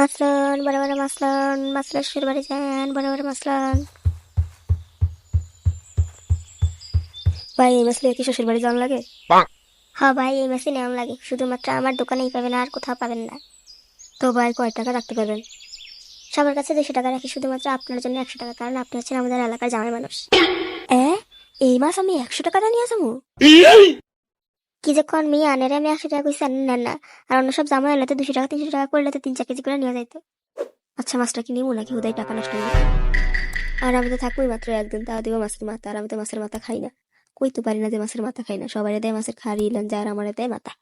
মাসলন বড় বড় মাসলন, মাসলন শ্বশুর বাড়ি যান বড় বড় মাসলন। ভাই এই মাসলে কি শ্বশুর বাড়ি যাওয়ার লাগে? হ্যাঁ ভাই, এই মাসে নেওয়ার লাগে, শুধুমাত্র আমার দোকানেই পাবেন, আর কোথাও পাবেন না। তো ভাই কয় টাকা রাখতে পারবেন? সবার কাছে 200 টাকা রাখি, শুধুমাত্র আপনার জন্য 100 টাকা, কারণ আপনি হচ্ছেন আমাদের এলাকার জামাই মানুষ। এই মাস আমি 100 টাকাটা নিয়ে যাবো? কি যে কোন মেয়ে আনেরে, আমি 100 টাকা কইছি আনেন নেন না। আর অন্য সব জামাই এলাতে 200 টাকা 300 টাকা করলে তো 3-4 কেজি করে নিয়ে যাইতো। আচ্ছা মাছটা কি নিবো নাকি হুদাই টাকা নষ্ট হবে? আর আমি তো থাকবোই মাত্র একদিন, তাও দিব মাছের মাথা, আর আমি তো মাছের মাথা খাই না। কই তো পারি না যে মাছের মাথা খাই না, সবাই দেয় মাছের খাড়ি লঞ্জা, আর আমার দেয় মাথা।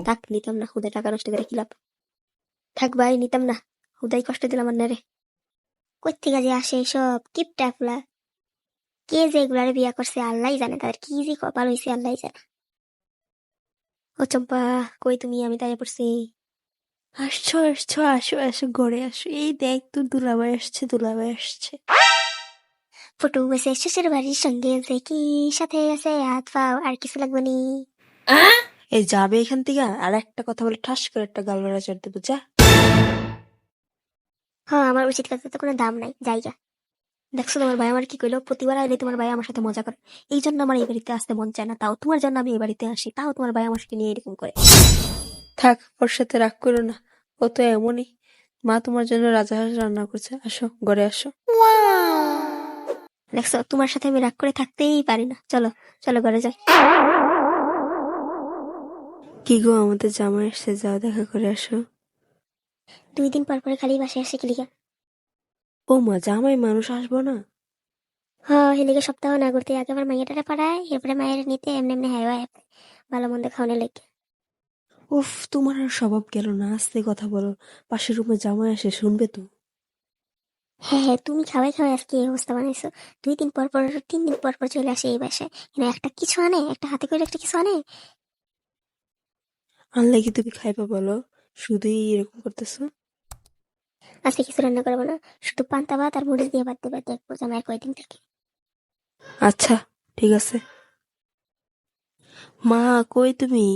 থাক, নিতাম না, হুদাই টাকা নষ্ট করে কি লাভ। থাক ভাই, নিতাম না, হুদাই কষ্ট দিলাম আর রে। কই থেকে যে আসে এইসব কিপটা ফুলা, কে যে এগুলারে বিয়া করছে আল্লাহ জানে, তাদের কি যে কপাল হয়েছে আল্লাহ জানে। ও চম্পা, কই তুমি? আমি তাই পড়ছি। আসছো আসছো, আসো আসো, ঘরে আসো। এই দেখ তোর দুলাভাই আসছে, দুলাভাই আসছে। ফটো বসে শ্বশুর বাড়ির সঙ্গে যে কি সাথে আছে হাত পাও, আর কিছু লাগবে নি। এই যাবে এখান থেকে, আর একটা কথা বলে ঠাস করে একটা গাল বেড়া চড় দেবো, যা। হ্যাঁ, আমার উচিত কথা তো কোনো দাম নাই, জায়গা। দেখছো তোমার ভাই আমার কি কইলো? প্রতিবার আইলে তোমার ভাই আমার সাথে মজা করে, এই জন্য আমার এই বাড়িতে আসতে মন চায় না। তাও তোমার জন্য আমি এই বাড়িতে আসি, তাও তোমার ভাই আমার সাথে নিয়ে এরকম করে। থাক, ওর সাথে রাগ করো না, ও তো এমনই। মা তোমার জন্য রাজাহাঁস রান্না করছে, আসো ঘরে আসো। দেখছো, তোমার সাথে আমি রাগ করে থাকতেই পারি না। চলো চলো ঘরে যাই। কি গো, আমাদের জামাই এসছে, যাও দেখা করে আসো। 2 দিন পর পরে খালি বাসায় আসে কিলিকা? ও মা, জামাই মানুষ আসবো না? হ্যাঁ, হেলিকে সপ্তাহ না করতে আগে আমার মাইয়াটারে পাড়ায়, এরপরে মায়ের নিতে এমনি এমনি হাইওয়া ভালো মন্দ খাওয়ানো লেগে। উফ, তোমার আর স্বভাব গেল না, আস্তে কথা বলো, পাশের রুমে জামাই আসে, শুনবে তো। হ্যাঁ হ্যাঁ, তুমি খাওয়াই খাওয়াই আজকে এই অবস্থা বানাইছো। 2 দিন পর পর 3 দিন পর পর চলে আসে এই বাসায়, কিন্তু একটা কিছু আনে, একটা হাতে করে একটা কিছু আনে। আনলে কি তুমি খাইবা বলো? শুধুই এরকম করতেছো। আজকে কিছু রান্না করবো না, শুধু পান্তা ভাত আর মরিচ দিয়ে ভাত দেবে, দেখবো যে আমার কয়দিন থেকে। আচ্ছা, ঠিক আছে। মা, কই তুমি?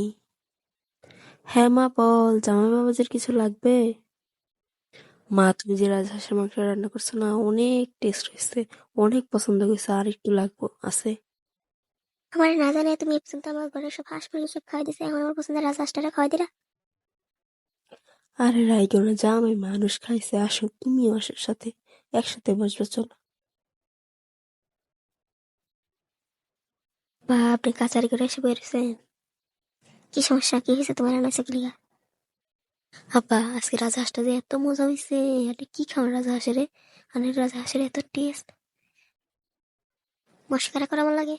হ্যাঁ মা, বল, জামাই বাবাজির কিছু লাগবে? মা, তুমি যে রাজহাঁসের মাংস রান্না করছো না, অনেক টেস্ট হয়েছে, অনেক পছন্দ হয়েছে, আর একটু লাগবো আছে। আমার না জানে তুমি এ পর্যন্ত আমার ঘরে সব হাঁস মুরগি সব খাওয়াই দিছে, এখন আমার পছন্দের রাজহাঁসটা খাওয়াই দিলা। আরে রাইগো না, জামাই মানুষ খাইছে, আসো তুমিও আসো সাথে, একসাথে বসবো, চলো। বা আপনি কাচারি করে এসে বেরোছেন? কি সমস্যা, কি হয়েছে তোমার আনাইছে কিলিগা? আব্বা, আজকে রাজহাঁসটা যে এত মজা হয়েছে, আপনি কি খাওয়ান রাজহাঁসের? আনের রাজহাঁসের এত টেস্ট, মশকারা করা আমার লাগে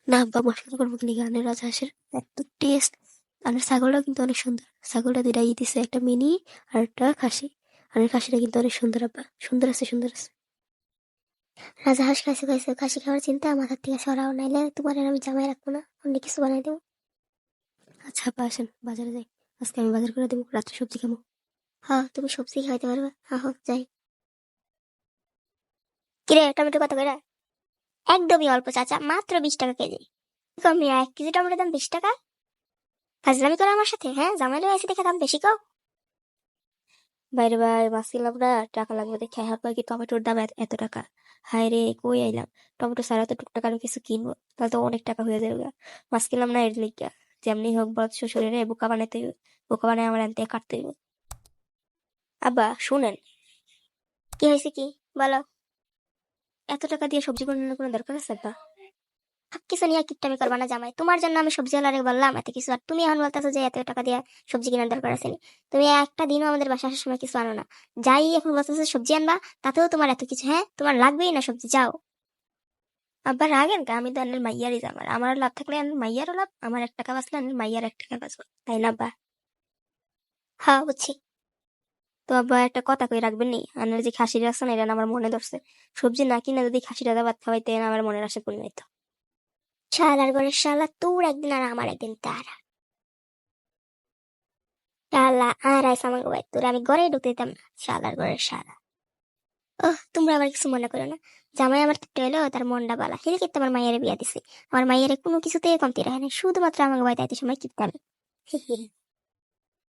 না। আব্বা মশকারা করবো কিলিগা? আনের রাজহাঁসের এত টেস্ট। আনের ছাগলটাও কিন্তু অনেক সুন্দর, ছাগলটা দুইটা দিছে, একটা মিনি আর একটা খাসি। আনের খাসিটা কিন্তু অনেক সুন্দর আব্বা, সুন্দর আছে সুন্দর আছে। রাজহাঁস খাসি খাইছে, খাসি খাওয়ার চিন্তা মাথার থেকে সরাও, নাইলে তোমার আর আমি জামাই রাখবো না, অন্য কিছু বানাই দেবো। আচ্ছা আব্বা আসেন, বাজারে যাই, আজকে আমি বাজার করে দেবো, রাত্রে সবজি খাবো। হ্যাঁ, তুমি সবজি খাইতে পারবে, হ্যাঁ হোক যাই। কিরে, টমেটো কত করে? একদমই অল্প চাচা, মাত্র 20 টাকা কেজি। কমই, 1 কেজি টমেটোর দাম 20 টাকা? ফাজলামি করো আমার সাথে? হ্যাঁ, জামাইলো আছে দেখে দাম বেশি কও। বাইরে ভাই, মাছ কিনলাম না, টাকা লাগবে দেখে হাত কি টমেটোর দাম এত টাকা। হায় রে, কই আইলাম, টমেটো ছাড়া তো টুকটাক আরো কিছু কিনবো, তাহলে তো অনেক টাকা হয়ে যাবে গা। মাছ কিনলাম না এর লিগা, যেমনি হোক বদ শ্বশুরের বোকা বানাইতে হইব, বোকা বানায় আমার আনতে কাটতে হইব। আব্বা শুনেন। কি হয়েছে কি? বলো। এত টাকা দিয়ে সবজি কিনার কোনো দরকার আছে আব্বা? কিছু নিয়ে কিপটামি করবা না জামাই, তোমার জন্য আমি সবজি ওয়ালারে বললাম এত কিছু, আর তুমি এখন বলতেছো যে এত টাকা দিয়ে সবজি কেনার দরকার আছে নি? তুমি একটা দিনও আমাদের বাসা আসার সময় কিছু আনো না, যাই এখন বলতেছো সবজি আনবা, তাতেও তোমার এত কিছু। হ্যাঁ, তোমার লাগবেই না সবজি, যাও। আব্বা রাগেন কা? আমি তো আনের মাইয়ারই জামার, আমার লাভ থাকলে আনের মাইয়ারও লাভ, আমার 1 টাকা বাঁচলে আনের মাইয়ার 1 টাকা বাঁচবো, তাই না আব্বা? হ্যাঁ বুঝছি। তো আব্বা একটা কথা কই রাখবেন নি, আনের যে খাসিটা আছে না, এটা না আমার মনে ধরছে, সবজি না কিনা যদি খাসিটা ভাত খাওয়াইতে আমার মনের আশা পূর্ণ হইতো। শালার ঘরের শালা, তোর একদিন আর আমার একদিন তার। শালা আর আইস আমাকে ভাই, তোর আমি ঘরে ঢুকতে দিতাম না, শালার ঘরের শালা। ওহ, তোমরা আবার কিছু মনে করো না, জামাই আমার কিপটা হলো, তার মনটা বালা, হেলে কিন্তু আমার মায়ের বিয়া দিছে। আমার মায়ের কোনো কিছুতে কমতি রাখে না, শুধুমাত্র আমাকে ভাই তাইতে সময় কিপটা আমি।